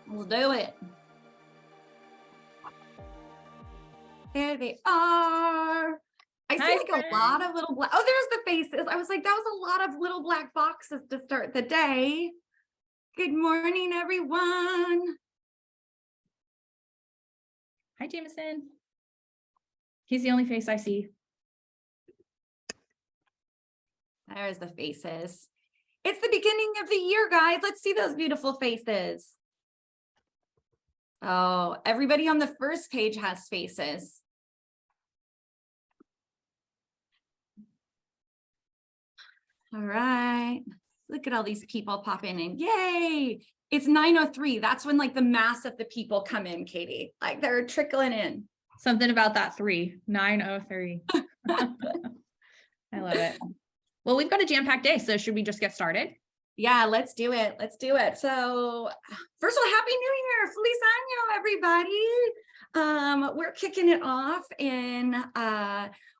We'll do it. There they are. I see Hi, like friend. a lot of little black. Oh, there's the faces. I was like, that was a lot of little black boxes to start the day. Good morning, everyone. Hi, Jameson. He's the only face I see. There's the faces. It's the beginning of the year, guys. Let's see those beautiful faces. Oh, everybody on the first page has faces. All right. Look at all these people popping in. Yay. It's 9:03. That's when like the mass of the people come in, Katie. Like they're trickling in. Something about that 9:03. I love it. Well, we've got a jam-packed day, so should we just get started? Yeah, let's do it. Let's do it. So first of all, Happy New Year. Feliz Año, everybody. We're kicking it off in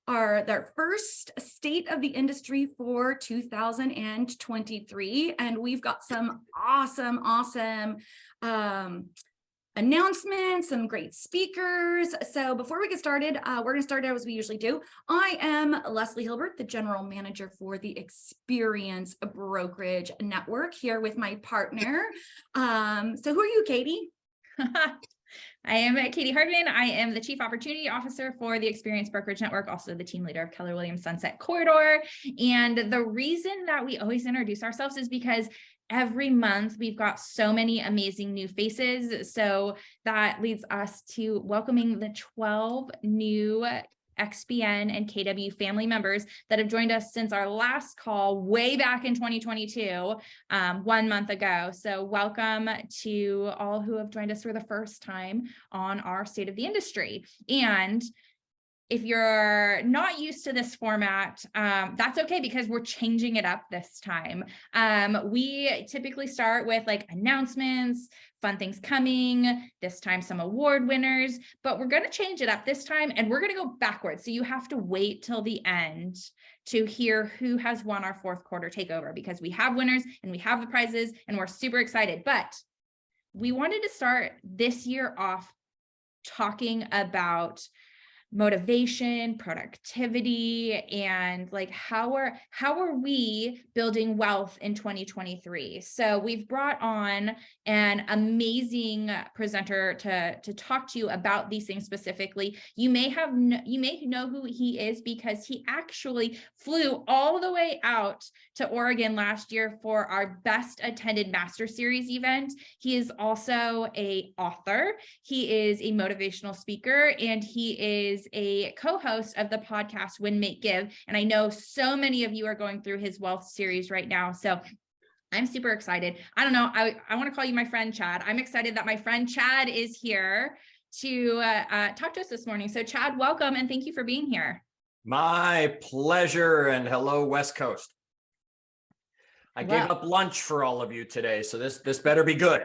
their first state of the industry for 2023. And we've got some awesome announcements, some great speakers. So before we get started, we're going to start out as we usually do. I am Leslie Hilbert, the general manager for the Experience Brokerage Network, here with my partner. So who are you, Katie? I am Katie Hardman. I am the Chief Opportunity Officer for the Experience Brokerage Network, also the team leader of Keller Williams Sunset Corridor. And the reason that we always introduce ourselves is because every month we've got so many amazing new faces. So that leads us to welcoming the 12 new XPN and KW family members that have joined us since our last call way back in 2022, 1 month ago. So welcome to all who have joined us for the first time on our State of the Industry. And if you're not used to this format, that's okay, because we're changing it up this time. We typically start with like announcements, fun things coming, this time some award winners, but we're going to change it up this time and we're going to go backwards. So you have to wait till the end to hear who has won our fourth quarter takeover, because we have winners and we have the prizes and we're super excited. But we wanted to start this year off talking about motivation, productivity, and like how are we building wealth in 2023? So we've brought on an amazing presenter to talk to you about these things specifically. You may know who he is because he actually flew all the way out to Oregon last year for our best attended Master Series event. He is also an author. He is a motivational speaker, and he is a co-host of the podcast Win, Make, Give. And I know so many of you are going through his wealth series right now. So I'm super excited. I don't know. I want to call you my friend, Chad. I'm excited that my friend Chad is here to talk to us this morning. So Chad, welcome. And thank you for being here. My pleasure. And hello, West Coast. I gave up lunch for all of you today. So this better be good,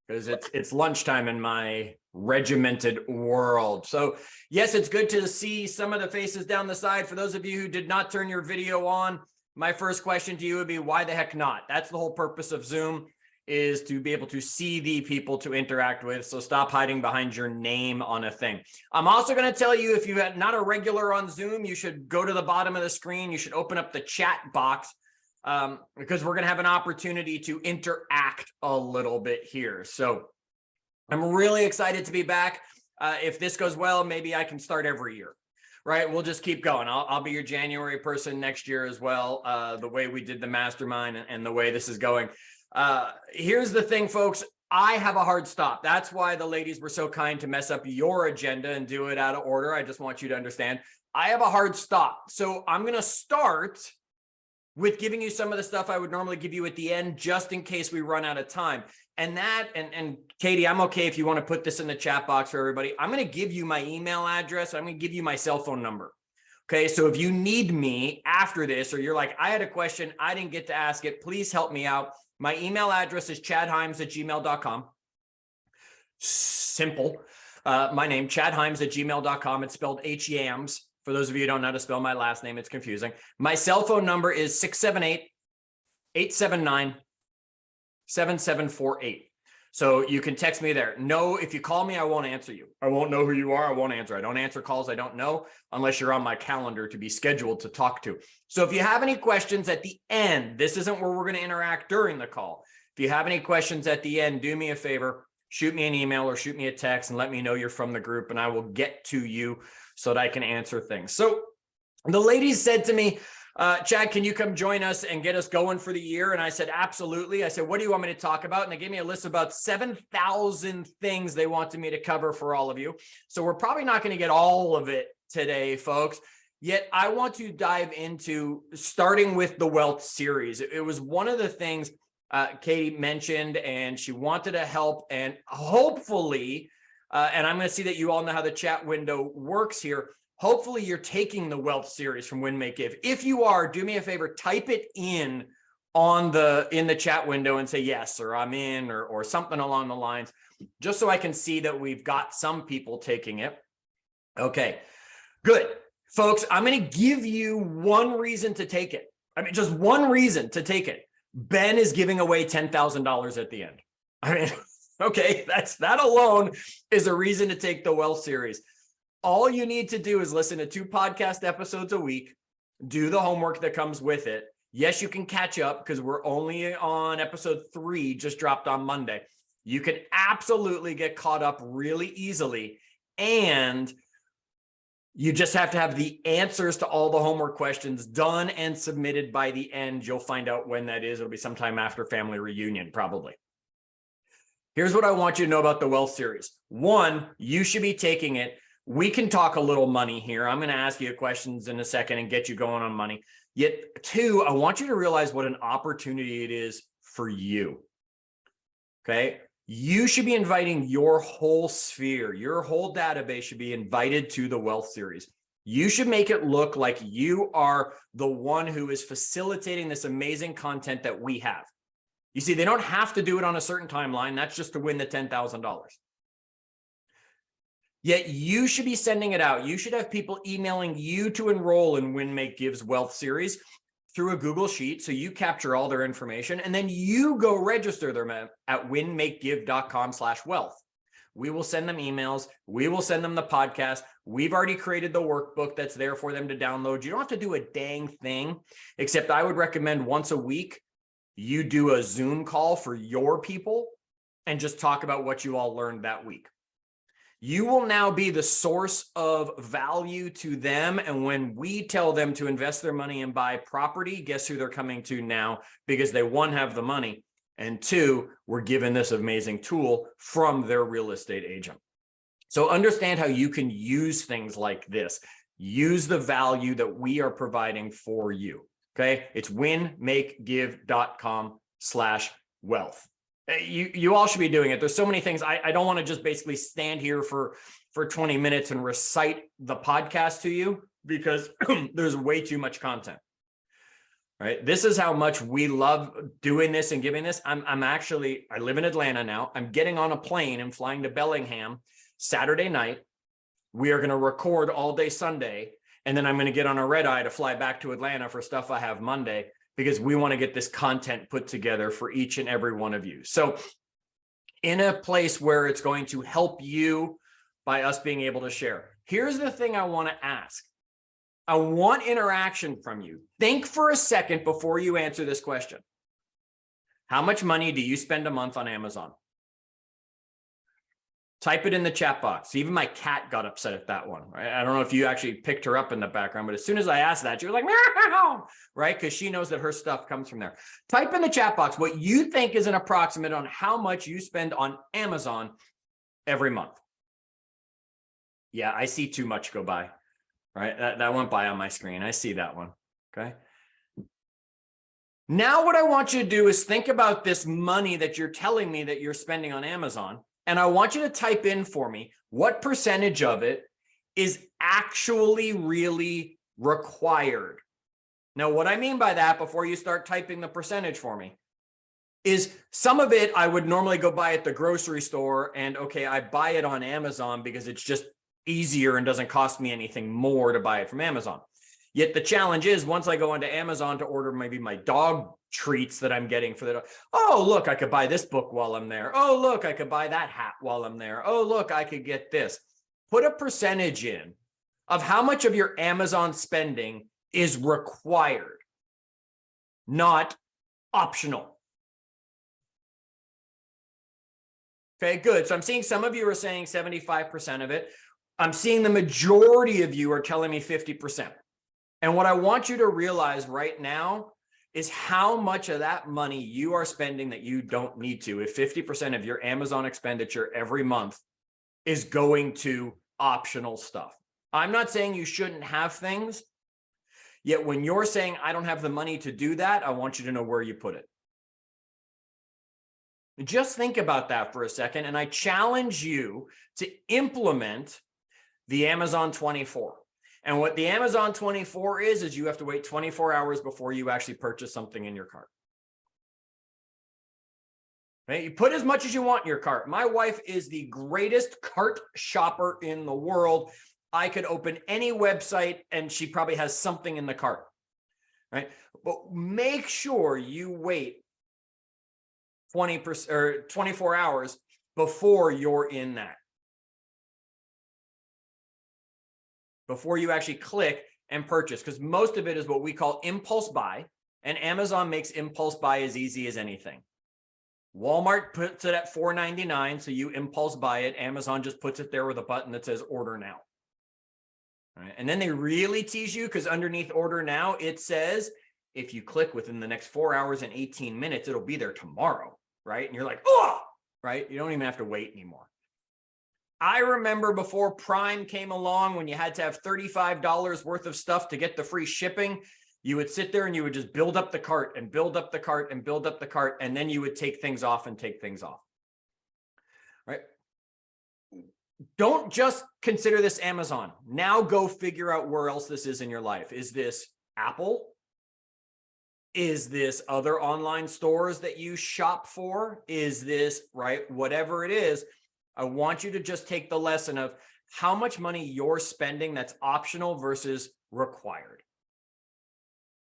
because it's lunchtime in my regimented world. So yes, it's good to see some of the faces down the side. For those of you who did not turn your video on, my first question to you would be, why the heck not? That's the whole purpose of Zoom, is to be able to see the people to interact with. So stop hiding behind your name on a thing. I'm also going to tell you, if you're not a regular on Zoom, you should go to the bottom of the screen. You should open up the chat box, because we're going to have an opportunity to interact a little bit here. So I'm really excited to be back. If this goes well, maybe I can start every year, right? We'll just keep going. I'll be your January person next year as well. The way we did the mastermind and the way this is going. Here's the thing, folks. I have a hard stop. That's why the ladies were so kind to mess up your agenda and do it out of order. I just want you to understand. I have a hard stop. So I'm going to start with giving you some of the stuff I would normally give you at the end, just in case we run out of time. And Katie, I'm okay if you want to put this in the chat box for everybody. I'm going to give you my email address. I'm going to give you my cell phone number. Okay. So if you need me after this, or you're like, I had a question, I didn't get to ask it, please help me out. My email address is chadhyams@gmail.com. Simple. My name, chadhyams@gmail.com. It's spelled Hyams. For those of you who don't know how to spell my last name, it's confusing. My cell phone number is 678-879-7748. So you can text me there. No, if you call me, I won't answer you. I won't know who you are. I won't answer. I don't answer calls I don't know unless you're on my calendar to be scheduled to talk to. So if you have any questions at the end, this isn't where we're going to interact during the call. If you have any questions at the end, do me a favor, shoot me an email or shoot me a text and let me know you're from the group, and I will get to you so that I can answer things. So the ladies said to me, Chad, can you come join us and get us going for the year? And I said, absolutely. I said, what do you want me to talk about? And they gave me a list of about 7,000 things they wanted me to cover for all of you. So we're probably not going to get all of it today, folks. Yet I want to dive into starting with the wealth series. It was one of the things Katie mentioned, and she wanted to help, and hopefully, and I'm going to see that you all know how the chat window works here. Hopefully you're taking the wealth series from Win, Make, Give. If you are, do me a favor, type it in the chat window and say yes, or I'm in, or something along the lines, just so I can see that we've got some people taking it. Okay, good. Folks, I'm going to give you one reason to take it. I mean, just one reason to take it. Ben is giving away $10,000 at the end. I mean, okay, that alone is a reason to take the wealth series. All you need to do is listen to 2 podcast episodes a week, do the homework that comes with it. Yes, you can catch up because we're only on episode 3, just dropped on Monday. You can absolutely get caught up really easily. And you just have to have the answers to all the homework questions done and submitted by the end. You'll find out when that is. It'll be sometime after family reunion, probably. Here's what I want you to know about the wealth series. 1, you should be taking it. We can talk a little money here. I'm going to ask you questions in a second and get you going on money. Yet 2, I want you to realize what an opportunity it is for you. Okay. You should be inviting your whole sphere, your whole database should be invited to the wealth series. You should make it look like you are the one who is facilitating this amazing content that we have. You see, they don't have to do it on a certain timeline. That's just to win the $10,000. Yet you should be sending it out. You should have people emailing you to enroll in Win, Make, Give's wealth series through a Google Sheet. So you capture all their information and then you go register them at winmakegive.com/wealth. We will send them emails. We will send them the podcast. We've already created the workbook that's there for them to download. You don't have to do a dang thing, except I would recommend once a week, you do a Zoom call for your people and just talk about what you all learned that week. You will now be the source of value to them. And when we tell them to invest their money and buy property, guess who they're coming to now? Because they, 1, have the money, and 2, we're given this amazing tool from their real estate agent. So understand how you can use things like this. Use the value that we are providing for you. Okay. It's winmakegive.com/wealth. You all should be doing it. There's so many things. I don't want to just basically stand here for 20 minutes and recite the podcast to you because there's way too much content. Right? This is how much we love doing this and giving this. I live in Atlanta now. I'm getting on a plane and flying to Bellingham Saturday night. We are going to record all day Sunday, and then I'm going to get on a red eye to fly back to Atlanta for stuff I have Monday, because we want to get this content put together for each and every one of you. So in a place where it's going to help you by us being able to share, here's the thing I want to ask. I want interaction from you. Think for a second before you answer this question. How much money do you spend a month on Amazon? Type it in the chat box. Even my cat got upset at that one, right? I don't know if you actually picked her up in the background, but as soon as I asked that, she was like, meow, right? Because she knows that her stuff comes from there. Type in the chat box what you think is an approximate on how much you spend on Amazon every month. Yeah, I see too much go by, right? That went by on my screen. I see that one, okay? Now what I want you to do is think about this money that you're telling me that you're spending on Amazon. And I want you to type in for me what percentage of it is actually really required. Now, what I mean by that, before you start typing the percentage for me, is some of it I would normally go buy at the grocery store, and okay, I buy it on Amazon because it's just easier and doesn't cost me anything more to buy it from Amazon. Yet the challenge is once I go onto Amazon to order maybe my dog treats that I'm getting for the dog. Oh, look, I could buy this book while I'm there. Oh, look, I could buy that hat while I'm there. Oh, look, I could get this. Put a percentage in of how much of your Amazon spending is required, not optional. Okay, good. So I'm seeing some of you are saying 75% of it. I'm seeing the majority of you are telling me 50%. And what I want you to realize right now is how much of that money you are spending that you don't need to. If 50% of your Amazon expenditure every month is going to optional stuff. I'm not saying you shouldn't have things, yet when you're saying, I don't have the money to do that, I want you to know where you put it. Just think about that for a second, and I challenge you to implement the Amazon 24. And what the Amazon 24 is you have to wait 24 hours before you actually purchase something in your cart. Right? You put as much as you want in your cart. My wife is the greatest cart shopper in the world. I could open any website and she probably has something in the cart, right? But make sure you wait 20% or 24 hours before you're in that. Before you actually click and purchase, because most of it is what we call impulse buy, and Amazon makes impulse buy as easy as anything. Walmart puts it at $4.99, so you impulse buy it. Amazon just puts it there with a button that says order now. All right. And then they really tease you because underneath order now, it says, if you click within the next 4 hours and 18 minutes, it'll be there tomorrow, right? And you're like, oh, right? You don't even have to wait anymore. I remember before Prime came along, when you had to have $35 worth of stuff to get the free shipping, you would sit there and you would just build up the cart and build up the cart and build up the cart. And then you would take things off and take things off, right? Don't just consider this Amazon. Now go figure out where else this is in your life. Is this Apple? Is this other online stores that you shop for? Is this, right? Whatever it is, I want you to just take the lesson of how much money you're spending that's optional versus required.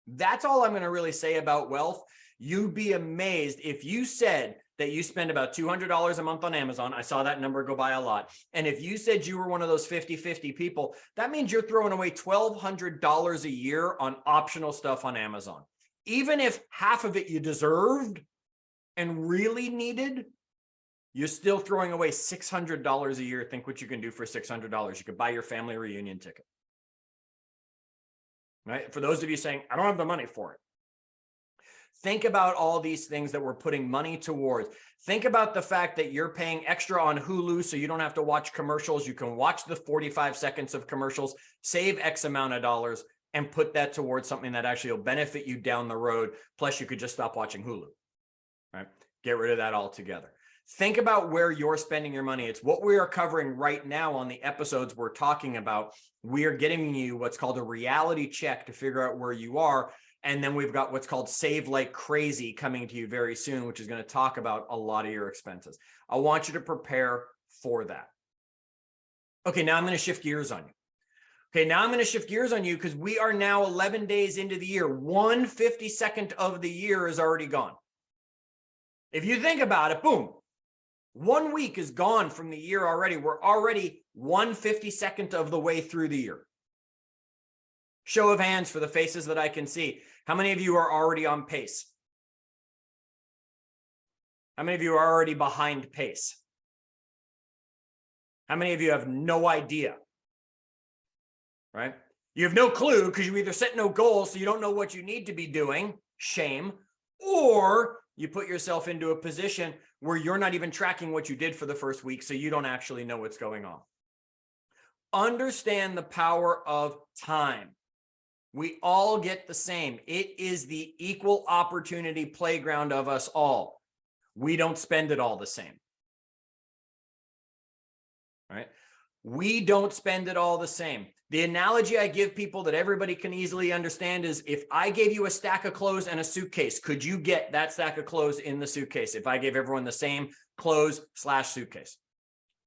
That's all I'm going to really say about wealth. You'd be amazed if you said that you spend about $200 a month on Amazon. I saw that number go by a lot. And if you said you were one of those 50-50 people, that means you're throwing away $1,200 a year on optional stuff on Amazon. Even if half of it you deserved and really needed, you're still throwing away $600 a year. Think what you can do for $600. You could buy your family reunion ticket. Right? For those of you saying, I don't have the money for it. Think about all these things that we're putting money towards. Think about the fact that you're paying extra on Hulu so you don't have to watch commercials. You can watch the 45 seconds of commercials, save X amount of dollars, and put that towards something that actually will benefit you down the road. Plus, you could just stop watching Hulu. Right? Get rid of that altogether. Think about where you're spending your money. It's what we are covering right now on the episodes we're talking about. We are getting you what's called a reality check to figure out where you are. And then we've got what's called Save Like Crazy coming to you very soon, which is going to talk about a lot of your expenses. I want you to prepare for that. Okay, now I'm going to shift gears on you. Okay, now I'm going to shift gears on you because we are now 11 days into the year. 1/52nd of the year is already gone. If you think about it, boom, 1 week is gone from the year already. We're already 1/52nd of the way through the year. Show of hands for the faces that I can see. How many of you are already on pace? How many of you are already behind pace? How many of you have no idea? Right? You have no clue because you either set no goals, so you don't know what you need to be doing, shame, or you put yourself into a position where you're not even tracking what you did for the first week, so you don't actually know what's going on. Understand the power of time. We all get the same. It is the equal opportunity playground of us all. We don't spend it all the same. Right? We don't spend it all the same. The analogy I give people that everybody can easily understand is if I gave you a stack of clothes and a suitcase, could you get that stack of clothes in the suitcase if I gave everyone the same clothes/suitcase?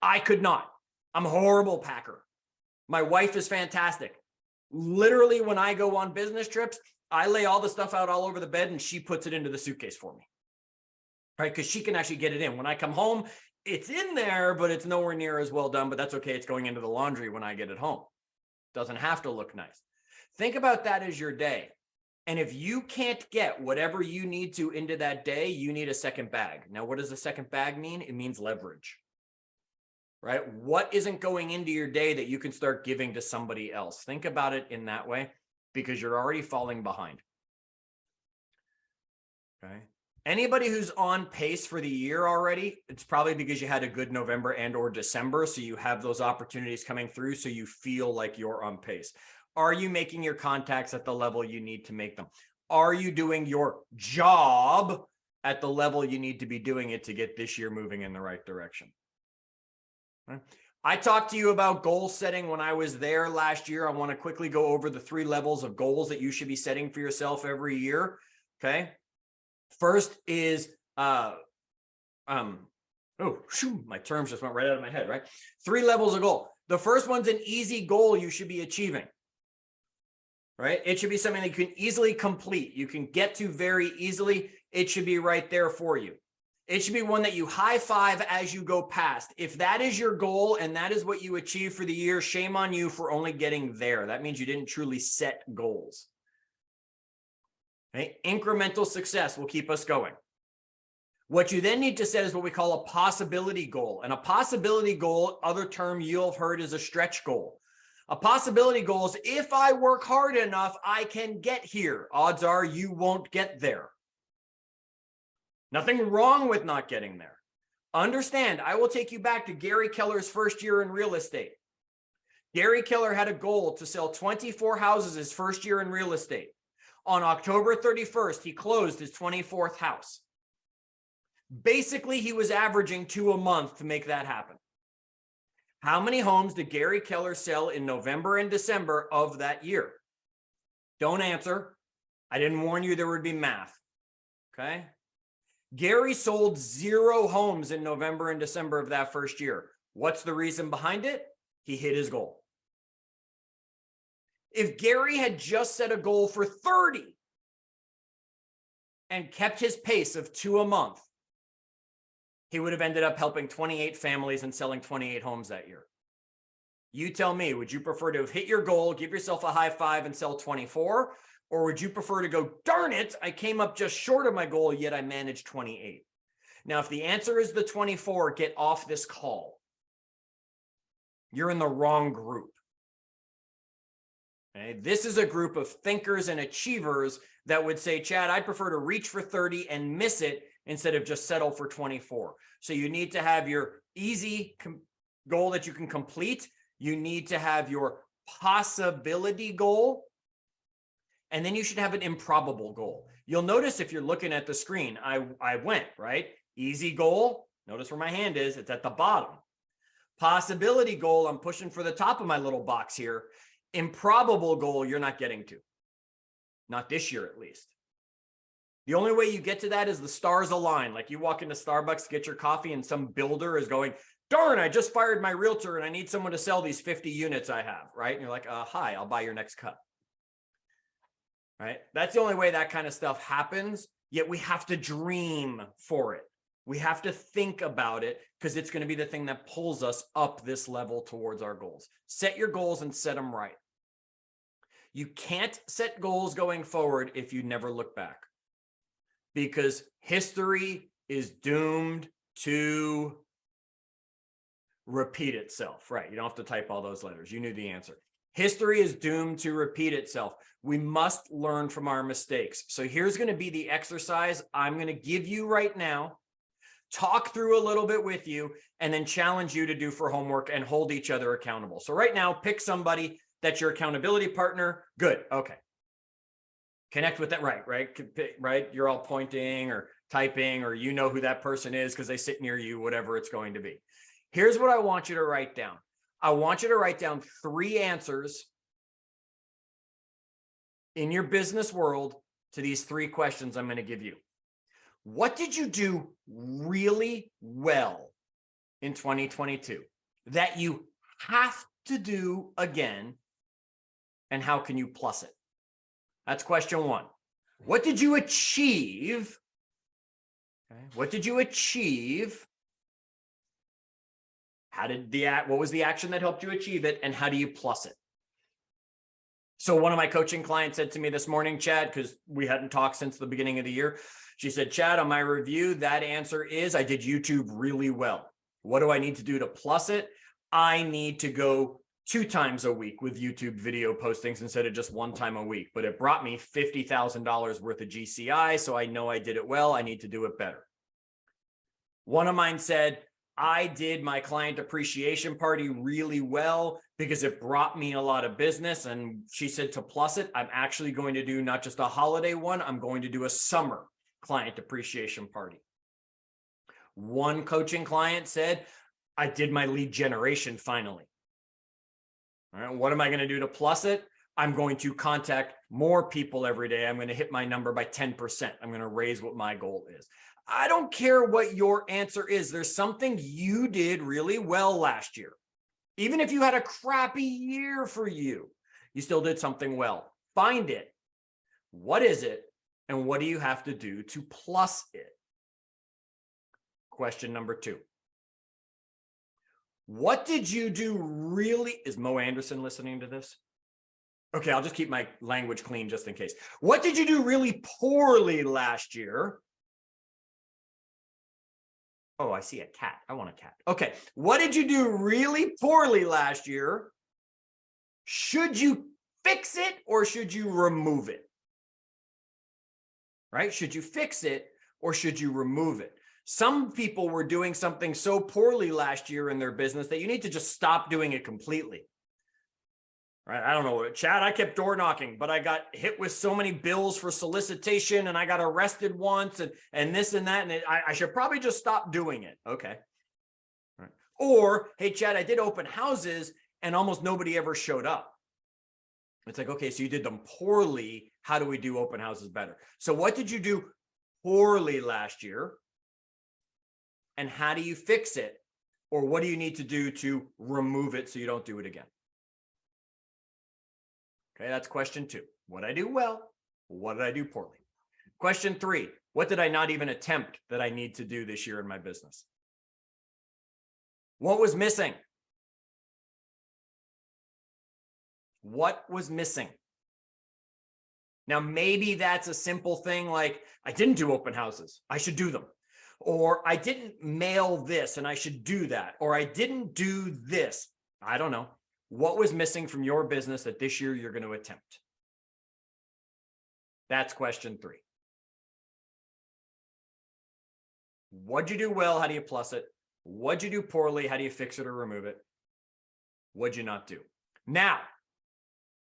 I could not. I'm a horrible packer. My wife is fantastic. Literally, when I go on business trips, I lay all the stuff out all over the bed and she puts it into the suitcase for me, right? Because she can actually get it in. When I come home, it's in there, but it's nowhere near as well done, but that's okay. It's going into the laundry when I get it home. Doesn't have to look nice. Think about that as your day. And if you can't get whatever you need to into that day, you need a second bag. Now, what does a second bag mean? It means leverage, right? What isn't going into your day that you can start giving to somebody else? Think about it in that way, because you're already falling behind. Okay. Anybody who's on pace for the year already, it's probably because you had a good November and or December. So you have those opportunities coming through. So you feel like you're on pace. Are you making your contacts at the level you need to make them? Are you doing your job at the level you need to be doing it to get this year moving in the right direction? Okay. I talked to you about goal setting when I was there last year. I want to quickly go over the 3 levels of goals that you should be setting for yourself every year. Okay. First is, my terms just went right out of my head, right? 3 levels of goal. The first one's an easy goal you should be achieving, right? It should be something that you can easily complete. You can get to very easily. It should be right there for you. It should be one that you high five as you go past. If that is your goal and that is what you achieve for the year, shame on you for only getting there. That means you didn't truly set goals. Okay? Incremental success will keep us going. What you then need to set is what we call a possibility goal. And a possibility goal, other term you'll have heard, is a stretch goal. A possibility goal is, if I work hard enough, I can get here. Odds are you won't get there. Nothing wrong with not getting there. Understand, I will take you back to Gary Keller's first year in real estate. Gary Keller had a goal to sell 24 houses his first year in real estate. On October 31st, he closed his 24th house. Basically, he was averaging 2 a month to make that happen. How many homes did Gary Keller sell in November and December of that year? Don't answer. I didn't warn you there would be math. Okay. Gary sold 0 homes in November and December of that first year. What's the reason behind it? He hit his goal. If Gary had just set a goal for 30 and kept his pace of 2 a month, he would have ended up helping 28 families and selling 28 homes that year. You tell me, would you prefer to have hit your goal, give yourself a high five and sell 24? Or would you prefer to go, darn it, I came up just short of my goal, yet I managed 28? Now, if the answer is the 24, get off this call. You're in the wrong group. Okay? This is a group of thinkers and achievers that would say, Chad, I'd prefer to reach for 30 and miss it instead of just settle for 24. So you need to have your easy goal that you can complete. You need to have your possibility goal. And then you should have an improbable goal. You'll notice if you're looking at the screen, I went, right? Easy goal. Notice where my hand is. It's at the bottom. Possibility goal, I'm pushing for the top of my little box here. Improbable goal, you're not getting to. Not this year, at least. The only way you get to that is the stars align. Like you walk into Starbucks to get your coffee and some builder is going, darn, I just fired my realtor and I need someone to sell these 50 units I have, right? And you're like, hi, I'll buy your next cup. Right? That's the only way that kind of stuff happens. Yet we have to dream for it. We have to think about it because it's going to be the thing that pulls us up this level towards our goals. Set your goals and set them right. You can't set goals going forward if you never look back, because history is doomed to repeat itself. Right? You don't have to type all those letters. You knew the answer. History is doomed to repeat itself. We must learn from our mistakes. So here's going to be the exercise I'm going to give you right now, talk through a little bit with you, and then challenge you to do for homework and hold each other accountable. So right now, pick somebody that's your accountability partner. Good. Okay. Connect with that. Right. You're all pointing or typing, or you know who that person is because they sit near you, whatever it's going to be. Here's what I want you to write down. I want you to write down 3 answers in your business world to these 3 questions I'm going to give you. What did you do really well in 2022 that you have to do again and how can you plus it? That's question one. What did you achieve? Okay. What did you achieve? What was the action that helped you achieve it? And how do you plus it? So one of my coaching clients said to me this morning, Chad, because we hadn't talked since the beginning of the year. She said, Chad, on my review, that answer is I did YouTube really well. What do I need to do to plus it? I need to go 2 times a week with YouTube video postings instead of just 1 time a week. But it brought me $50,000 worth of GCI. So I know I did it well. I need to do it better. One of mine said, I did my client appreciation party really well because it brought me a lot of business. And she said to plus it, I'm actually going to do not just a holiday one, I'm going to do a summer client appreciation party. One coaching client said, I did my lead generation finally. All right, what am I going to do to plus it? I'm going to contact more people every day. I'm going to hit my number by 10%. I'm going to raise what my goal is. I don't care what your answer is. There's something you did really well last year. Even if you had a crappy year for you, you still did something well. Find it. What is it? And what do you have to do to plus it? Question number 2. What did you do really? Is Mo Anderson listening to this? Okay, I'll just keep my language clean just in case. What did you do really poorly last year? Oh, I see a cat. I want a cat. Okay. What did you do really poorly last year? Should you fix it or should you remove it? Right? Should you fix it or should you remove it? Some people were doing something so poorly last year in their business that you need to just stop doing it completely. Right? I don't know, Chad, I kept door knocking, but I got hit with so many bills for solicitation and I got arrested once and this and that. And I should probably just stop doing it. Okay. Right. Or, hey, Chad, I did open houses and almost nobody ever showed up. It's like, okay, so you did them poorly. How do we do open houses better? So what did you do poorly last year? And how do you fix it? Or what do you need to do to remove it so you don't do it again? Okay, that's question 2. What did I do well? What did I do poorly? Question 3, what did I not even attempt that I need to do this year in my business? What was missing? What was missing? Now, maybe that's a simple thing like, I didn't do open houses. I should do them. Or I didn't mail this and I should do that. Or I didn't do this. I don't know. What was missing from your business that this year you're going to attempt? That's question 3. What'd you do well? How do you plus it? What'd you do poorly? How do you fix it or remove it? What'd you not do? Now,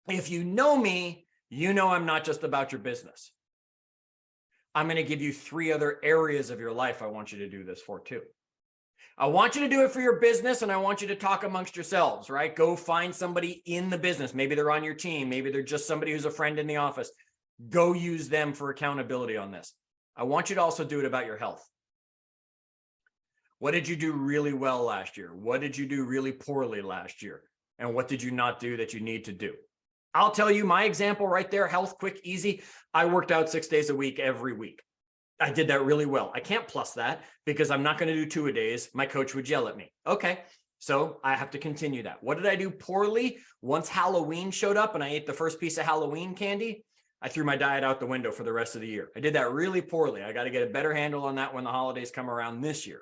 if you know me, you know I'm not just about your business. I'm going to give you 3 other areas of your life I want you to do this for too. I want you to do it for your business and I want you to talk amongst yourselves, right? Go find somebody in the business. Maybe they're on your team. Maybe they're just somebody who's a friend in the office. Go use them for accountability on this. I want you to also do it about your health. What did you do really well last year? What did you do really poorly last year? And what did you not do that you need to do? I'll tell you my example right there, health, quick, easy. I worked out 6 days a week, every week. I did that really well. I can't plus that because I'm not going to do 2-a-days. My coach would yell at me. Okay, so I have to continue that. What did I do poorly? Once Halloween showed up and I ate the first piece of Halloween candy, I threw my diet out the window for the rest of the year. I did that really poorly. I got to get a better handle on that when the holidays come around this year.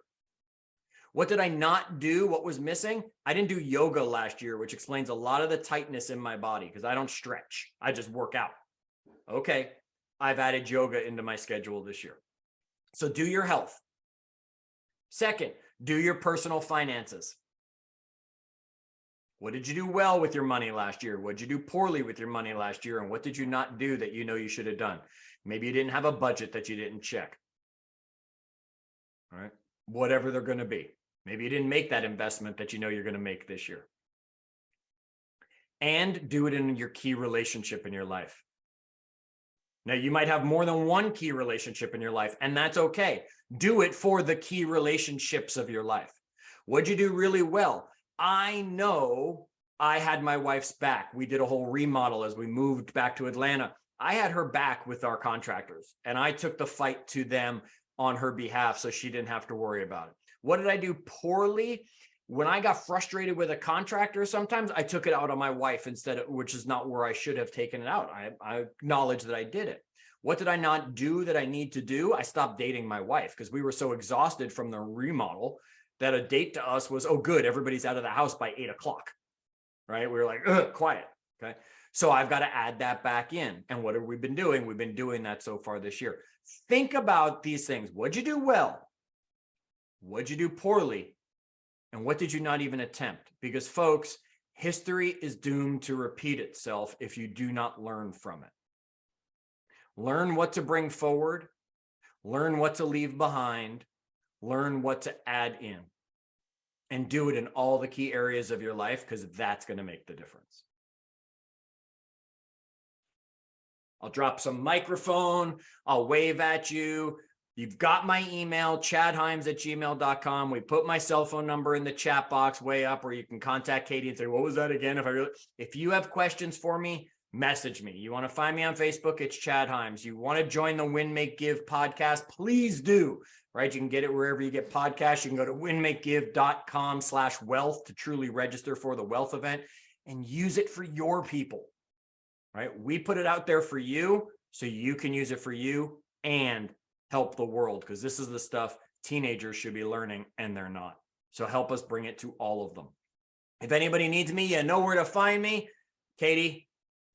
What did I not do? What was missing? I didn't do yoga last year, which explains a lot of the tightness in my body because I don't stretch. I just work out. Okay, I've added yoga into my schedule this year. So do your health. Second, do your personal finances. What did you do well with your money last year? What did you do poorly with your money last year? And what did you not do that you know you should have done? Maybe you didn't have a budget that you didn't check. All right, whatever they're going to be. Maybe you didn't make that investment that you know you're going to make this year. And do it in your key relationship in your life. Now, you might have more than one key relationship in your life, and that's okay. Do it for the key relationships of your life. What'd you do really well? I know I had my wife's back. We did a whole remodel as we moved back to Atlanta. I had her back with our contractors, and I took the fight to them on her behalf so she didn't have to worry about it. What did I do poorly? When I got frustrated with a contractor, sometimes I took it out on my wife instead of, which is not where I should have taken it out. I acknowledge that I did it. What did I not do that I need to do? I stopped dating my wife because we were so exhausted from the remodel that a date to us was, oh, good, everybody's out of the house by 8 o'clock, right? We were like, quiet, okay? So I've got to add that back in. And what have we been doing? We've been doing that so far this year. Think about these things. What'd you do well? What'd you do poorly? And what did you not even attempt? Because folks, history is doomed to repeat itself if you do not learn from it. Learn what to bring forward, learn what to leave behind, learn what to add in, and do it in all the key areas of your life, because that's going to make the difference. I'll drop some microphone. I'll wave at you. You've got my email, chadhyams@gmail.com. We put my cell phone number in the chat box way up where you can contact Katie and say, what was that again? If you have questions for me, message me. You want to find me on Facebook, it's Chad Hyams. You want to join the Win, Make, Give podcast, please do, right? You can get it wherever you get podcasts. You can go to winmakegive.com/wealth to truly register for the wealth event and use it for your people, right? We put it out there for you so you can use it for you and help the world, because this is the stuff teenagers should be learning and they're not. So help us bring it to all of them. If anybody needs me, you know where to find me. Katie,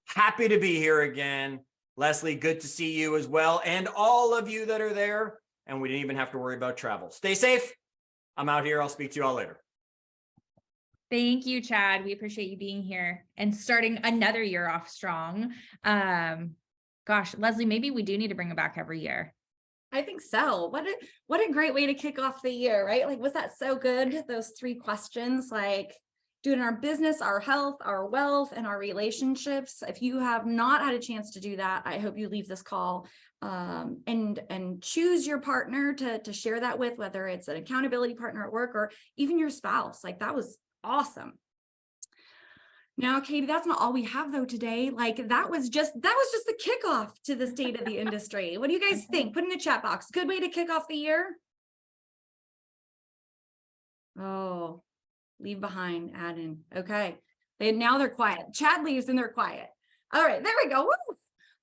happy to be here again. Leslie, good to see you as well. And all of you that are there. And we didn't even have to worry about travel. Stay safe. I'm out here. I'll speak to you all later. Thank you, Chad. We appreciate you being here and starting another year off strong. Gosh, Leslie, maybe we do need to bring it back every year. I think so. What a great way to kick off the year, right? Like, was that so good? Those 3 questions, like doing our business, our health, our wealth, and our relationships. If you have not had a chance to do that, I hope you leave this call and choose your partner to share that with, whether it's an accountability partner at work or even your spouse. Like, that was awesome. Now, Katie, that's not all we have though today. Like, that was just the kickoff to the state of the industry. What do you guys think? Put in the chat box. Good way to kick off the year. Oh, leave behind, add in. Okay. Now they're quiet. Chad leaves and they're quiet. All right, there we go. Woo!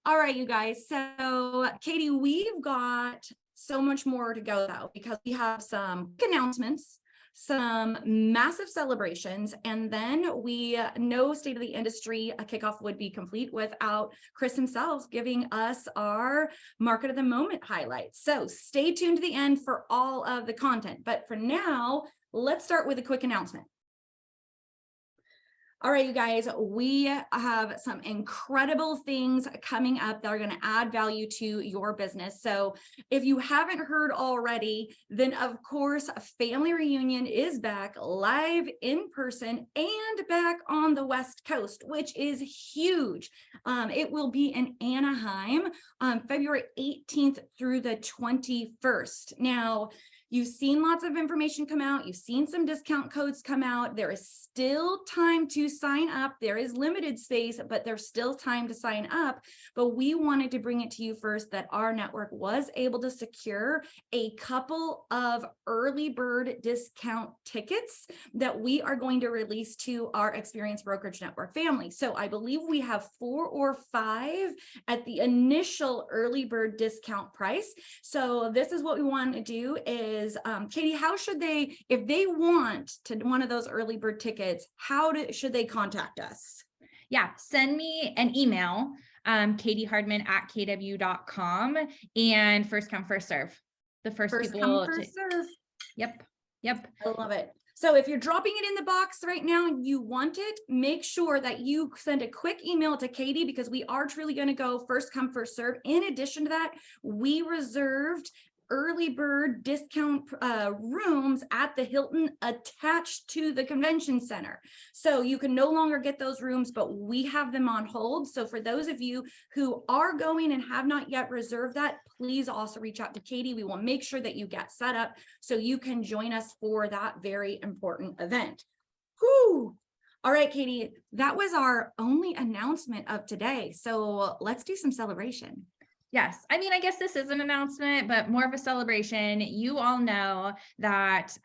All right, you guys. So Katie, we've got so much more to go though, because we have some announcements, some massive celebrations, and then we know state of the industry a kickoff would be complete without Chris himself giving us our market of the moment highlights. So stay tuned to the end for all of the content. But for now, let's start with a quick announcement. All right, you guys, we have some incredible things coming up that are going to add value to your business. So if you haven't heard already, then of course, Family Reunion is back live in person and back on the West Coast, which is huge. It will be in Anaheim on February 18th through the 21st. Now, you've seen lots of information come out. You've seen some discount codes come out. There is still time to sign up. There is limited space, but there's still time to sign up. But we wanted to bring it to you first that our network was able to secure a couple of early bird discount tickets that we are going to release to our Experience Brokerage Network family. So I believe we have 4 or 5 at the initial early bird discount price. So this is what we want to do is, Katie, how should they, if they want to one of those early bird tickets, should they contact us? Yeah, send me an email, katiehardman@kw.com, and first come, first serve. The first people come, first serve. Yep. I love it. So if you're dropping it in the box right now and you want it, make sure that you send a quick email to Katie, because we are truly going to go first come, first serve. In addition to that, we reserved early bird discount rooms at the Hilton attached to the convention center. So you can no longer get those rooms, but we have them on hold. So for those of you who are going and have not yet reserved that, please also reach out to Katie. We will make sure that you get set up so you can join us for that very important event. Whew. All right, Katie, that was our only announcement of today. So let's do some celebration. Yes. I mean, I guess this is an announcement, but more of a celebration. You all know that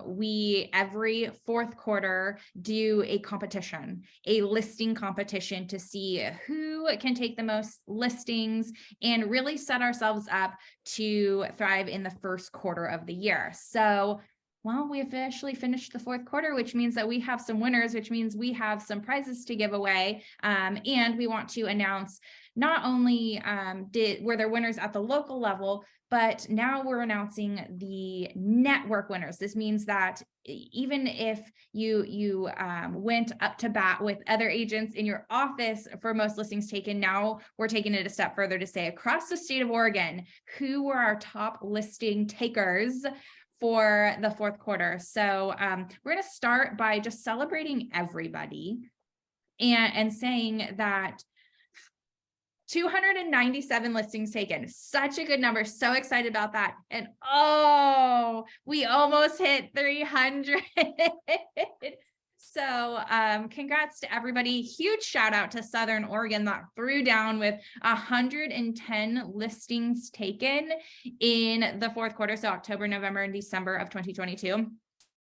we every fourth quarter do a competition, a listing competition to see who can take the most listings and really set ourselves up to thrive in the first quarter of the year. So well, we officially finished the fourth quarter, which means that we have some winners, which means we have some prizes to give away. And we want to announce not only were there winners at the local level, but now we're announcing the network winners. This means that even if you went up to bat with other agents in your office for most listings taken, now we're taking it a step further to say across the state of Oregon, who were our top listing takers for the fourth quarter. So we're going to start by just celebrating everybody and saying that 297 listings taken, such a good number. So excited about that. And oh, we almost hit 300. So congrats to everybody. Huge shout out to Southern Oregon that threw down with 110 listings taken in the fourth quarter. So October, November, and December of 2022.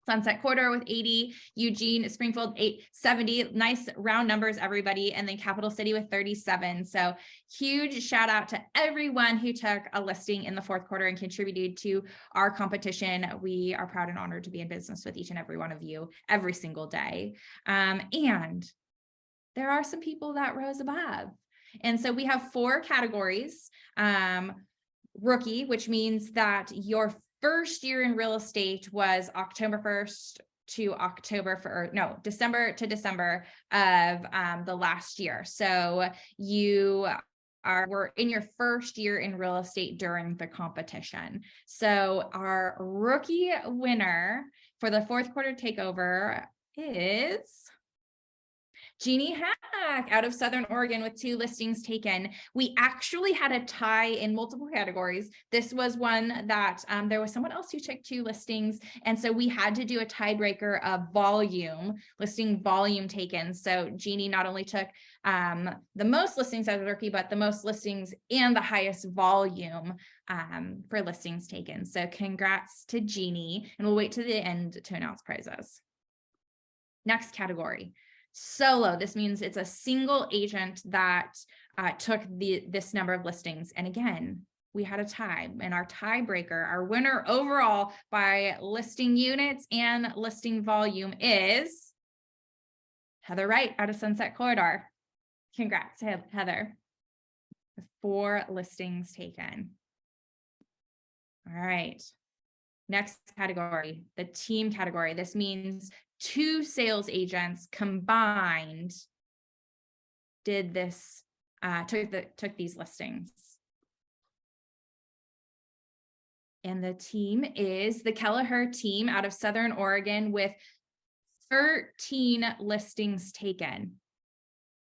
Sunset Corridor with 80, Eugene, Springfield, 870, nice round numbers, everybody. And then Capital City with 37. So huge shout out to everyone who took a listing in the fourth quarter and contributed to our competition. We are proud and honored to be in business with each and every one of you every single day. And there are some people that rose above. And so we have 4 categories. Rookie, which means that your first year in real estate was October 1st to December to December of the last year. So you were in your first year in real estate during the competition. So our rookie winner for the fourth quarter takeover is Jeannie Hack out of Southern Oregon with 2 listings taken. We actually had a tie in multiple categories. This was one that there was someone else who took 2 listings. And so we had to do a tiebreaker of listing volume taken. So Jeannie not only took the most listings as a rookie, but the most listings and the highest volume for listings taken. So congrats to Jeannie, and we'll wait to the end to announce prizes. Next category. Solo. This means it's a single agent that took this number of listings. And again, we had a tie, and our tiebreaker, our winner overall by listing units and listing volume is Heather Wright out of Sunset Corridor. Congrats, Heather. 4 listings taken. All right. Next category, the team category. This means 2 sales agents combined did this, took these listings. And the team is the Kelleher team out of Southern Oregon with 13 listings taken.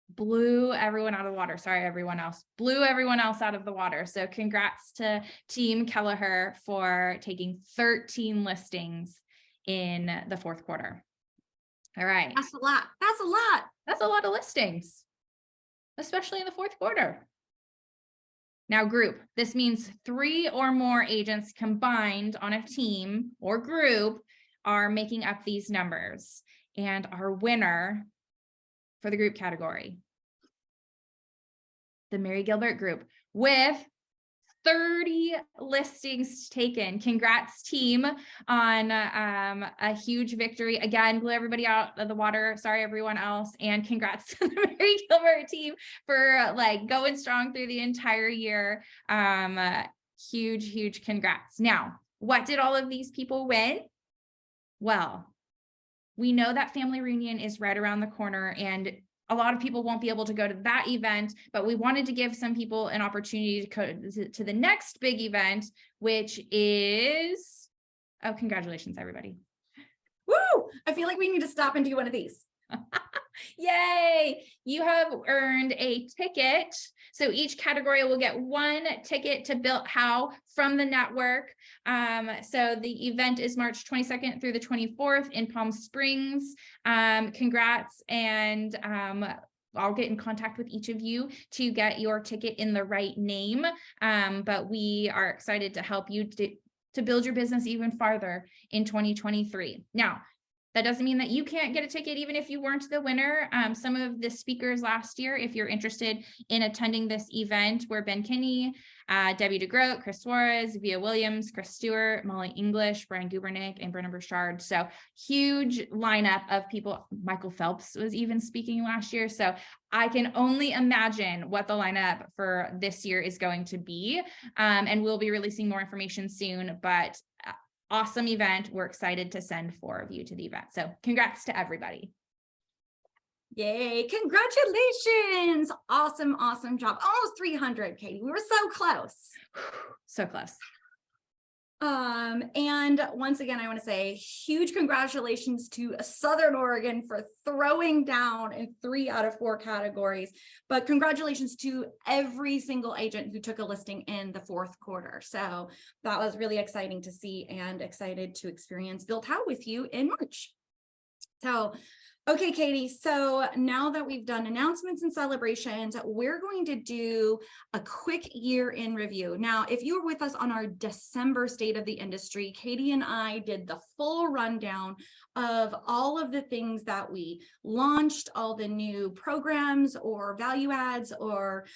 Blew everyone out of the water. Sorry, everyone else. Blew everyone else out of the water. So congrats to Team Kelleher for taking 13 listings in the fourth quarter. All right. That's a lot. That's a lot. That's a lot of listings, especially in the fourth quarter. Now group, this means 3 or more agents combined on a team or group are making up these numbers. And our winner for the group category, the Mary Gilbert Group with 30 listings taken. Congrats, team, on a huge victory. Again, blew everybody out of the water. Sorry, everyone else. And congrats to the Mary Gilbert team for going strong through the entire year. Huge congrats. Now, what did all of these people win? Well, we know that family reunion is right around the corner, and a lot of people won't be able to go to that event, but we wanted to give some people an opportunity to go to the next big event, which is, congratulations, everybody. Woo! I feel like we need to stop and do one of these. Yay! You have earned a ticket. So each category will get one ticket to Built How from the network. So the event is March 22nd through the 24th in Palm Springs. Congrats, and I'll get in contact with each of you to get your ticket in the right name. But we are excited to help you to build your business even farther in 2023. Now, that doesn't mean that you can't get a ticket even if you weren't the winner. Some of the speakers last year, if you're interested in attending this event, were Ben Kinney, Debbie DeGroat, Chris Suarez, Via Williams, Chris Stewart, Molly English, Brian Gubernick, and Brenna Burchard. So huge lineup of people. Michael Phelps was even speaking last year. So I can only imagine what the lineup for this year is going to be. And we'll be releasing more information soon, but awesome event. We're excited to send 4 of you to the event. So congrats to everybody. Yay, congratulations. Awesome, awesome job. Almost 300, Katie. We were so close. So close. And once again, I want to say huge congratulations to Southern Oregon for throwing down in 3 out of 4 categories, but congratulations to every single agent who took a listing in the 4th quarter. So that was really exciting to see, and excited to experience Built How with you in March. So okay, Katie, so now that we've done announcements and celebrations, we're going to do a quick year in review. Now, if you were with us on our December State of the Industry, Katie and I did the full rundown of all of the things that we launched, all the new programs or value adds or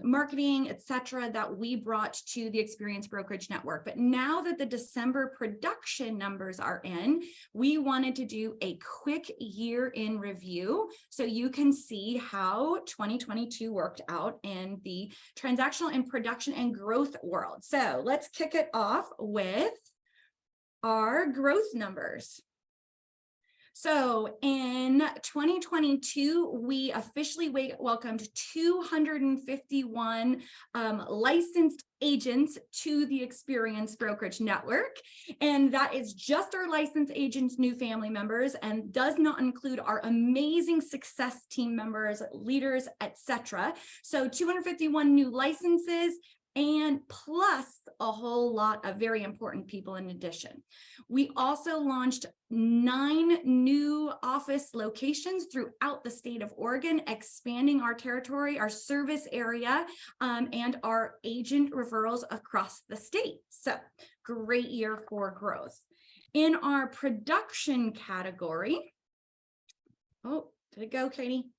marketing, etc., that we brought to the Experience Brokerage Network. But now that the December production numbers are in, we wanted to do a quick year in review so you can see how 2022 worked out in the transactional and production and growth world. So let's kick it off with our growth numbers. So in 2022, we officially welcomed 251 licensed agents to the Experience Brokerage Network. And that is just our licensed agents, new family members, and does not include our amazing success team members, leaders, etc. So 251 new licenses, and plus a whole lot of very important people in addition. We also launched 9 new office locations throughout the state of Oregon, expanding our territory, our service area, and our agent referrals across the state. So great year for growth. In our production category, oh, did it go, Katie?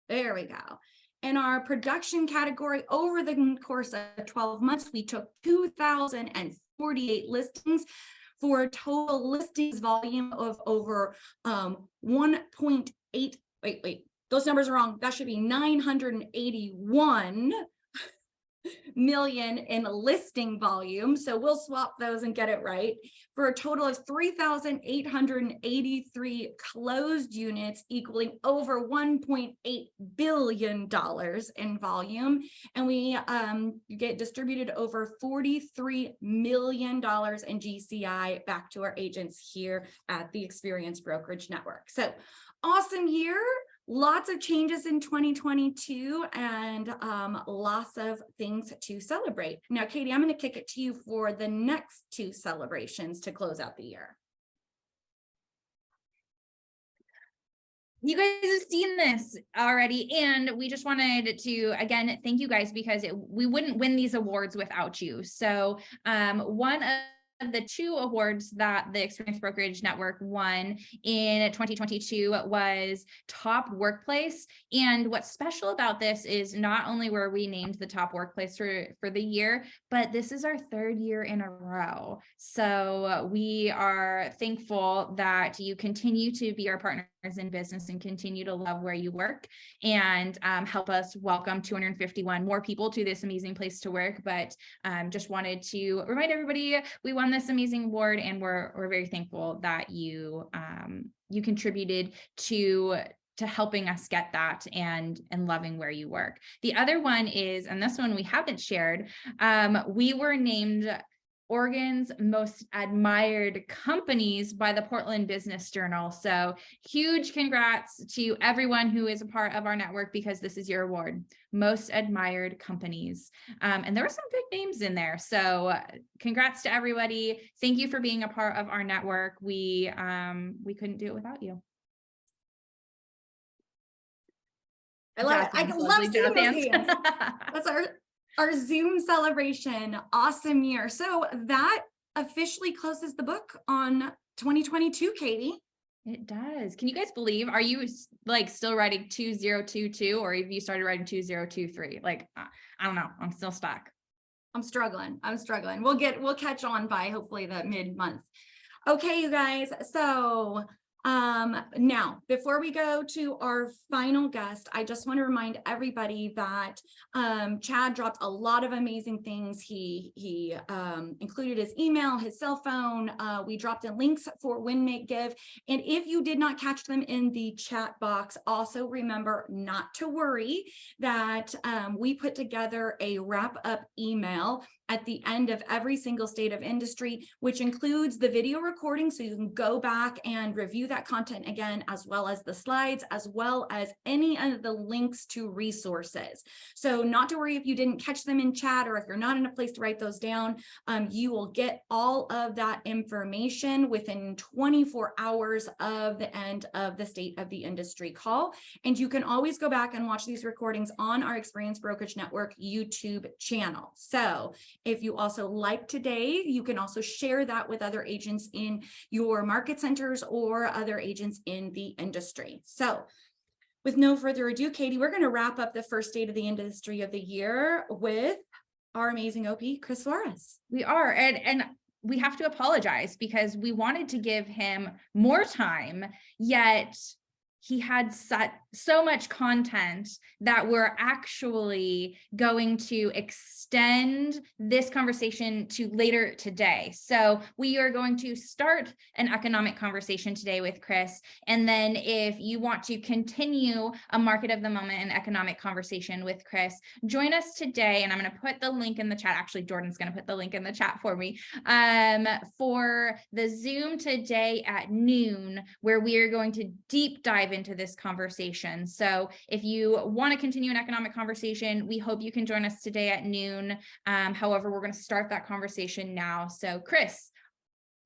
There we go. In our production category, over the course of 12 months, we took 2,048 listings for a total listings volume of over 1.8, wait, those numbers are wrong. That should be 981 million in listing volume. So we'll swap those and get it right, for a total of 3,883 closed units, equaling over $1.8 billion in volume. And we get distributed over $43 million in GCI back to our agents here at the Experience Brokerage Network. So awesome year. Lots of changes in 2022 and lots of things to celebrate. Now, Katie, I'm going to kick it to you for the next 2 celebrations to close out the year. You guys have seen this already, and we just wanted to, again, thank you guys, because we wouldn't win these awards without you. So one of the 2 awards that the Experience Brokerage Network won in 2022 was Top Workplace. And what's special about this is not only were we named the top workplace for the year, but this is our 3rd year in a row. So we are thankful that you continue to be our partners in business and continue to love where you work, and help us welcome 251 more people to this amazing place to work. But just wanted to remind everybody, we won this amazing award, and we're very thankful that you contributed to helping us get that and loving where you work. The other one is, and this one we haven't shared, we were named Oregon's most admired companies by the Portland Business Journal. So huge congrats to everyone who is a part of our network, because this is your award, most admired companies. And there were some big names in there. So congrats to everybody. Thank you for being a part of our network. We couldn't do it without you. I love it. I love seeing those hands. That's our Zoom celebration. Awesome year. So that officially closes the book on 2022, Katie. It does. Can you guys believe, are you like still writing 2022, or have you started writing 2023? Like, I don't know. I'm still stuck. I'm struggling. We'll catch on by hopefully the mid-month. Okay, you guys. So now, before we go to our final guest, I just want to remind everybody that Chad dropped a lot of amazing things. He included his email, his cell phone. We dropped in links for Win, Make, Give. And if you did not catch them in the chat box, also remember not to worry that we put together a wrap-up email at the end of every single state of industry, which includes the video recording, so you can go back and review that content again, as well as the slides, as well as any of the links to resources. So not to worry if you didn't catch them in chat, or if you're not in a place to write those down, you will get all of that information within 24 hours of the end of the State of the Industry call. And you can always go back and watch these recordings on our Experience Brokerage Network YouTube channel. So if you also like today, you can also share that with other agents in your market centers or other agents in the industry. So with no further ado, Katie, we're going to wrap up the first State of the Industry of the year with our amazing OP, Chris Suarez. We are, and we have to apologize because we wanted to give him more time, yet he had so much content that we're actually going to extend this conversation to later today. So we are going to start an economic conversation today with Chris. And then if you want to continue a market of the moment and economic conversation with Chris, join us today. And I'm going to put the link in the chat. Actually, Jordan's going to put the link in the chat for me for the Zoom today at noon, where we are going to deep dive into this conversation. So if you want to continue an economic conversation, we hope you can join us today at noon. However, we're going to start that conversation now. So Chris,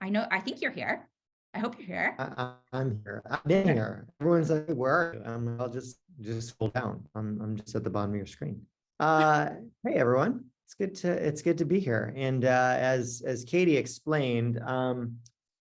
I think you're here. I hope you're here. I'm here. I've been here. Everyone's like, where are you? I'll just scroll down. I'm just at the bottom of your screen. Hey everyone. It's good to be here. And as Katie explained,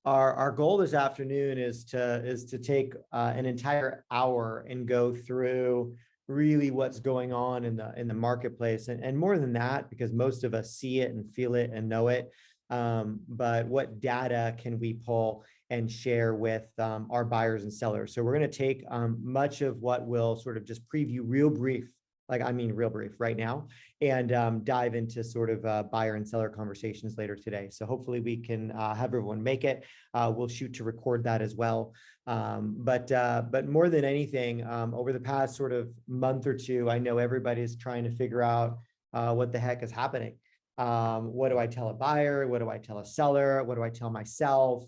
our goal this afternoon is to take an entire hour and go through really what's going on in the marketplace, and more than that, because most of us see it and feel it and know it, but what data can we pull and share with our buyers and sellers. So we're going to take much of what we'll sort of just preview real brief right now, and dive into sort of buyer and seller conversations later today. So hopefully we can have everyone make it. We'll shoot to record that as well. But more than anything, over the past sort of month or two, I know everybody's trying to figure out what the heck is happening. What do I tell a buyer? What do I tell a seller? What do I tell myself?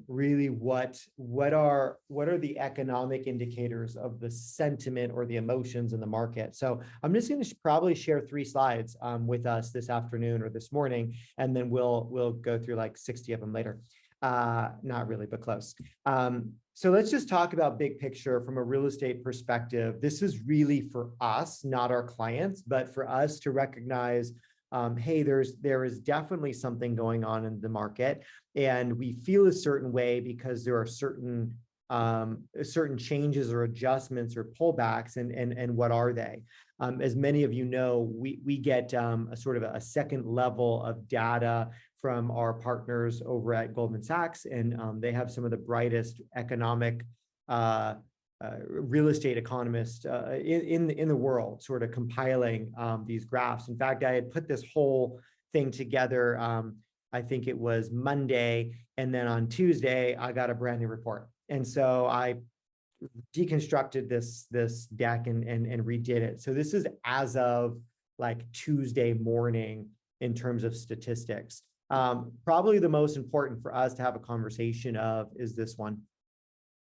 Really, what are the economic indicators of the sentiment or the emotions in the market? So I'm just going to probably share 3 slides with us this afternoon or this morning, and then we'll go through like 60 of them later. Not really, but close. So let's just talk about big picture from a real estate perspective. This is really for us, not our clients, but for us to recognize, hey, there is definitely something going on in the market, and we feel a certain way because there are certain changes or adjustments or pullbacks, and what are they? As many of you know, we get a sort of a second level of data from our partners over at Goldman Sachs, and they have some of the brightest economic real estate economists in the world, sort of compiling these graphs. In fact, I had put this whole thing together, I think it was Monday, and then on Tuesday, I got a brand new report. And so I deconstructed this deck and redid it. So this is as of like Tuesday morning in terms of statistics. Probably the most important for us to have a conversation of is this one.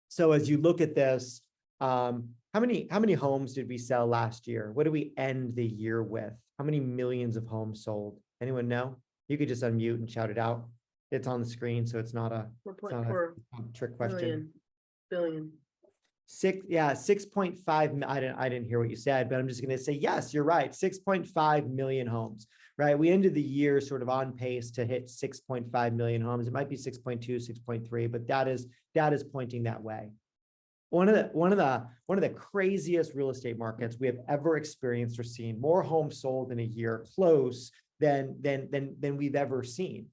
So as you look at this, how many homes did we sell last year? What do we end the year with? How many millions of homes sold? Anyone know? You could just unmute and shout it out. It's on the screen, so it's not a 4.4 trick question. billion. 6.5. I didn't hear what you said, but I'm just going to say, yes, you're right. 6.5 million homes, right? We ended the year sort of on pace to hit 6.5 million homes. It might be 6.2, 6.3, but that is pointing that way. One of the craziest real estate markets we have ever experienced or seen. More homes sold in a year close than we've ever seen.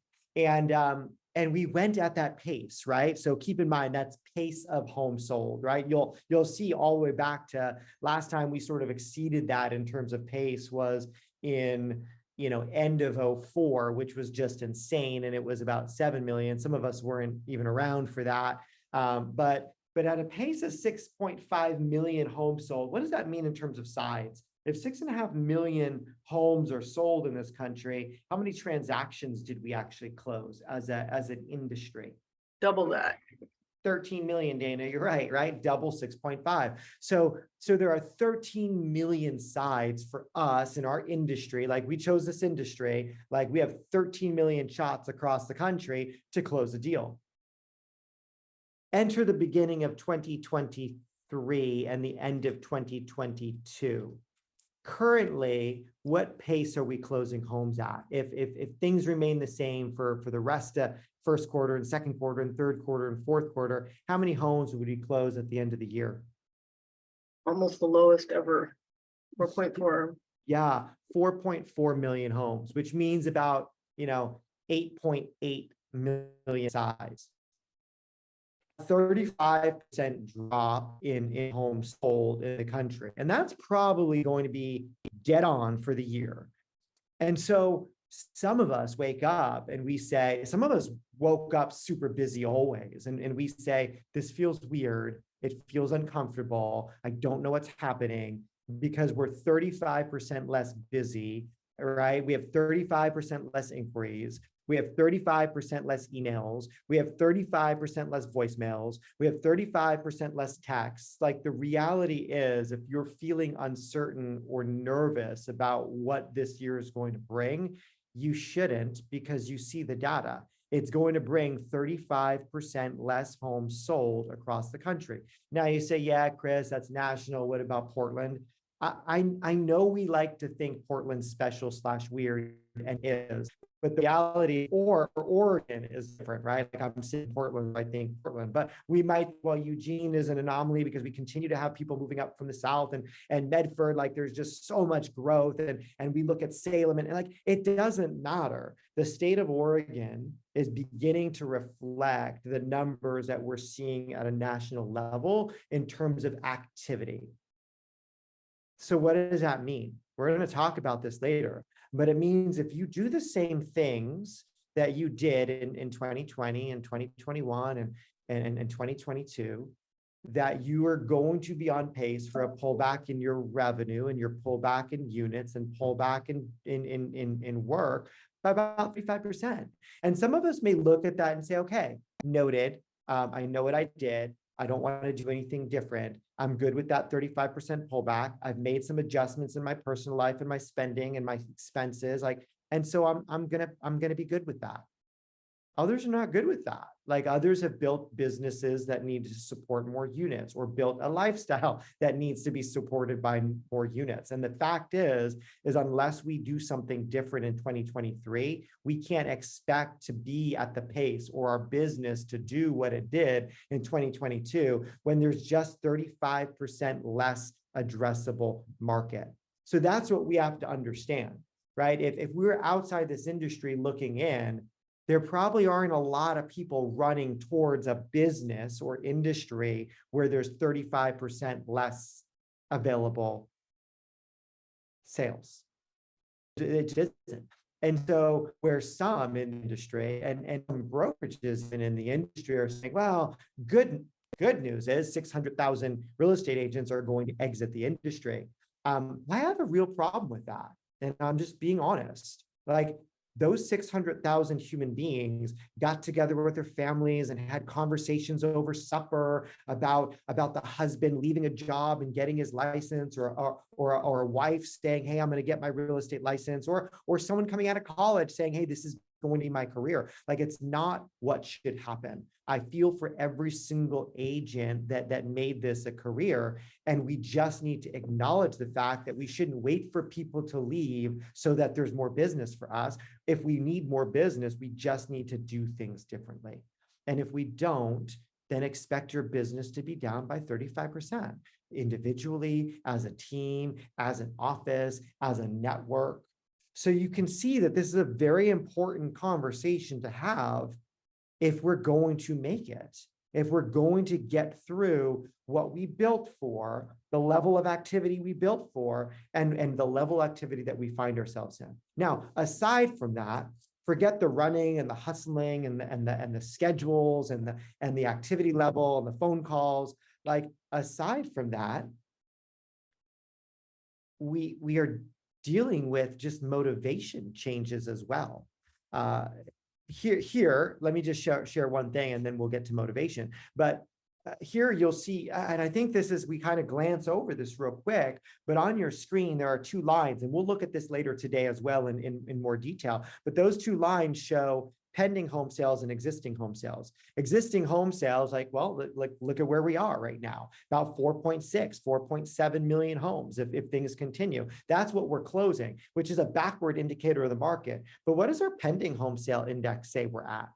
And we went at that pace, right? So keep in mind that's pace of homes sold, right? You'll see all the way back to last time we sort of exceeded that in terms of pace was in end of 2004, which was just insane, and it was about 7 million. Some of us weren't even around for that, but at a pace of 6.5 million homes sold, what does that mean in terms of size? If 6.5 million homes are sold in this country, how many transactions did we actually close as an industry? Double that. 13 million, Dana, you're right? Double 6.5. So there are 13 million sides for us in our industry. Like we chose this industry, like we have 13 million shots across the country to close a deal. Enter the beginning of 2023 and the end of 2022. Currently, what pace are we closing homes at? If things remain the same for the rest of first quarter and second quarter and third quarter and fourth quarter, how many homes would we close at the end of the year? Almost the lowest ever. 4.4. Yeah, 4.4 million homes, which means about 8.8 million size. 35% drop in homes sold in the country. And that's probably going to be dead on for the year. And so some of us wake up and we say, some of us woke up super busy always. And we say, this feels weird. It feels uncomfortable. I don't know what's happening because we're 35% less busy, right? We have 35% less inquiries. We have 35% less emails. We have 35% less voicemails. We have 35% less texts. Like the reality is, if you're feeling uncertain or nervous about what this year is going to bring, you shouldn't, because you see the data. It's going to bring 35% less homes sold across the country. Now you say, yeah, Chris, that's national. What about Portland? I know we like to think Portland's special / weird, and is. But the reality, or Oregon is different, right? Like I'm saying Portland, I think Portland, but we might, well, Eugene is an anomaly because we continue to have people moving up from the South and Medford, like there's just so much growth. And we look at Salem and like, it doesn't matter. The state of Oregon is beginning to reflect the numbers that we're seeing at a national level in terms of activity. So what does that mean? We're going to talk about this later. But it means if you do the same things that you did in 2020 and 2021 and 2022, that you are going to be on pace for a pullback in your revenue and your pullback in units and pullback in work by about 35%. And some of us may look at that and say, okay, noted. I know what I did. I don't want to do anything different. I'm good with that 35% pullback. I've made some adjustments in my personal life and my spending and my expenses. And so I'm gonna be good with that. Others are not good with that. Like others have built businesses that need to support more units or built a lifestyle that needs to be supported by more units. And the fact is unless we do something different in 2023, we can't expect to be at the pace or our business to do what it did in 2022 when there's just 35% less addressable market. So that's what we have to understand, right? If we're outside this industry looking in, there probably aren't a lot of people running towards a business or industry where there's 35% less available sales. It just isn't. And so where some in the industry and some brokerages in the industry are saying, well, good news is 600,000 real estate agents are going to exit the industry. I have a real problem with that. And I'm just being honest. Like, those 600,000 human beings got together with their families and had conversations over supper about the husband leaving a job and getting his license, or a wife saying, hey, I'm going to get my real estate license, or someone coming out of college saying, hey, this is going to be my career. Like, it's not what should happen. I feel for every single agent that made this a career. And we just need to acknowledge the fact that we shouldn't wait for people to leave so that there's more business for us. If we need more business, we just need to do things differently. And if we don't, then expect your business to be down by 35%, individually, as a team, as an office, as a network. So you can see that this is a very important conversation to have if we're going to make it, if we're going to get through what we built for, the level of activity we built for, and the level of activity that we find ourselves in. Now, aside from that, forget the running and the hustling and the schedules and the activity level and the phone calls. Like, aside from that, we are dealing with just motivation changes as well. Here, let me just share one thing and then we'll get to motivation. But here you'll see, and I think this is, we kind of glance over this real quick, but on your screen, there are two lines, and we'll look at this later today as well in more detail. But those two lines show pending home sales and existing home sales. Existing home sales, like, well, look at where we are right now, about 4.7 million homes if things continue. That's what we're closing, which is a backward indicator of the market. But what does our pending home sale index say we're at?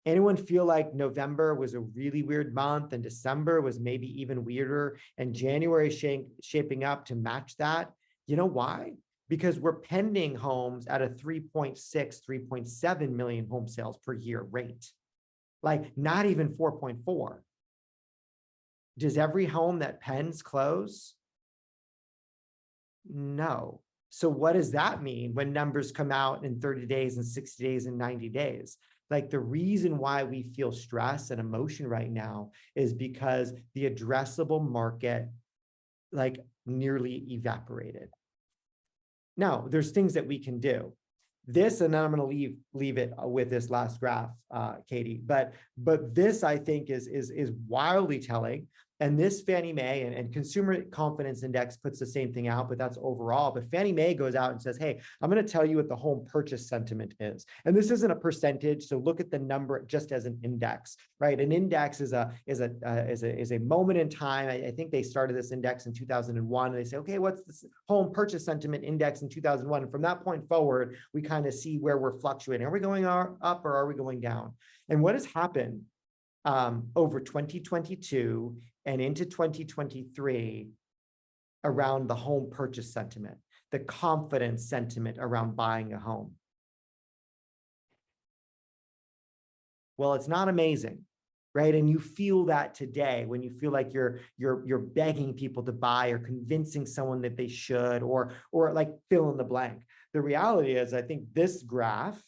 Anyone feel like November was a really weird month and December was maybe even weirder and January shaping up to match that? You know why? Because we're pending homes at a 3.6, 3.7 million home sales per year rate, like not even 4.4. Does every home that pens close? No. So what does that mean when numbers come out in 30 days and 60 days and 90 days? Like, the reason why we feel stress and emotion right now is because the addressable market like nearly evaporated. Now, there's things that we can do. This, and then I'm going to leave it with this last graph, Katie. But this, I think, is wildly telling. And this Fannie Mae and Consumer Confidence Index puts the same thing out, but that's overall. But Fannie Mae goes out and says, hey, I'm going to tell you what the home purchase sentiment is. And this isn't a percentage, so look at the number just as an index, right? An index is a moment in time. I think they started this index in 2001, and they say, okay, what's this home purchase sentiment index in 2001? And from that point forward, we kind of see where we're fluctuating. Are we going up or are we going down? And what has happened over 2022 and into 2023 around the home purchase sentiment, the confidence sentiment around buying a home? Well, it's not amazing, right? And you feel that today when you feel like you're begging people to buy or convincing someone that they should, or like fill in the blank. The reality is, I think this graph,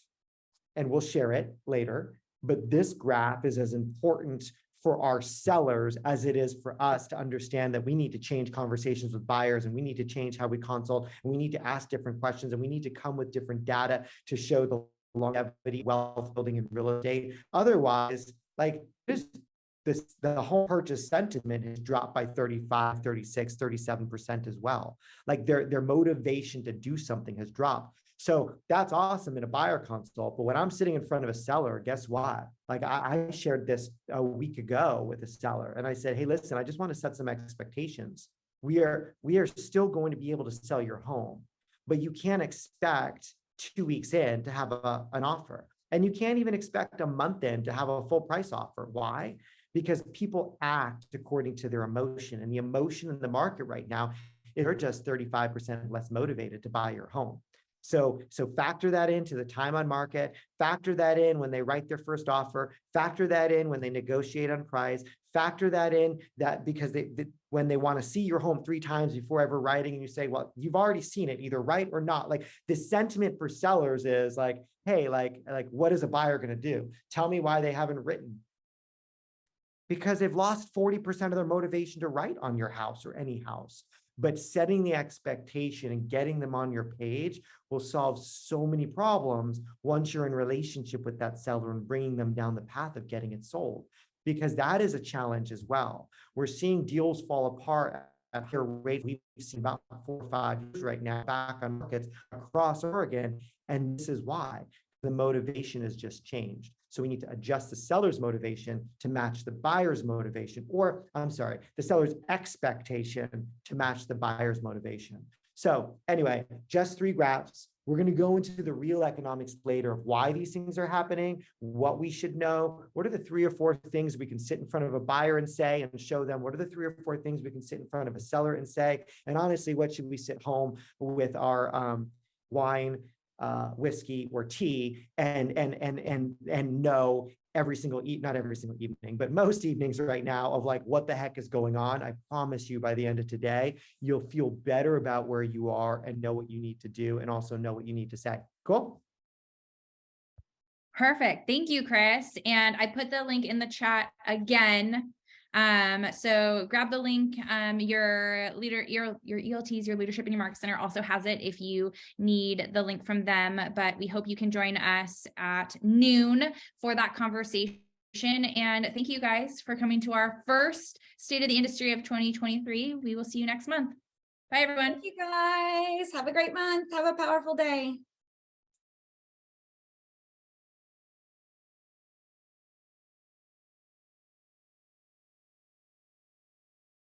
and we'll share it later, but this graph is as important for our sellers as it is for us to understand that we need to change conversations with buyers, and we need to change how we consult, and we need to ask different questions, and we need to come with different data to show the longevity, wealth building in real estate. Otherwise, like the home purchase sentiment has dropped by 35, 36, 37% as well. Like their motivation to do something has dropped. So that's awesome in a buyer consult. But when I'm sitting in front of a seller, guess what? Like I shared this a week ago with a seller, and I said, hey, listen, I just want to set some expectations. We are still going to be able to sell your home, but you can't expect 2 weeks in to have an offer. And you can't even expect a month in to have a full price offer. Why? Because people act according to their emotion, and the emotion in the market right now is they're just 35% less motivated to buy your home. So factor that into the time on market, factor that in when they write their first offer, factor that in when they negotiate on price, factor that in that because when they want to see your home 3 times before ever writing, and you say, well, you've already seen it, either right or not. Like the sentiment for sellers is like, hey, like what is a buyer going to do? Tell me why they haven't written. Because they've lost 40% of their motivation to write on your house or any house. but setting the expectation and getting them on your page will solve so many problems once you're in relationship with that seller and bringing them down the path of getting it sold, because that is a challenge as well. We're seeing deals fall apart at higher rates. We've seen about 4 or 5 years right now back on markets across Oregon. And this is why the motivation has just changed. So we need to adjust the seller's motivation to match the buyer's motivation, or I'm sorry, the seller's expectation to match the buyer's motivation. So anyway, just 3 graphs. We're going to go into the real economics later of why these things are happening, what we should know, what are the 3 or 4 things we can sit in front of a buyer and say and show them, what are the 3 or 4 things we can sit in front of a seller and say, and honestly, what should we sit home with our wine, whiskey or tea and know every single not every single evening, but most evenings right now of like, what the heck is going on? I promise you by the end of today, you'll feel better about where you are and know what you need to do and also know what you need to say. Cool. Perfect. Thank you, Chris. And I put the link in the chat again. So grab the link. Your ELTs, your Leadership in Your Market Center also has it if you need the link from them, but we hope you can join us at noon for that conversation. And thank you guys for coming to our first State of the Industry of 2023. We will see you next month. Bye, everyone. Thank you guys. Have a great month. Have a powerful day.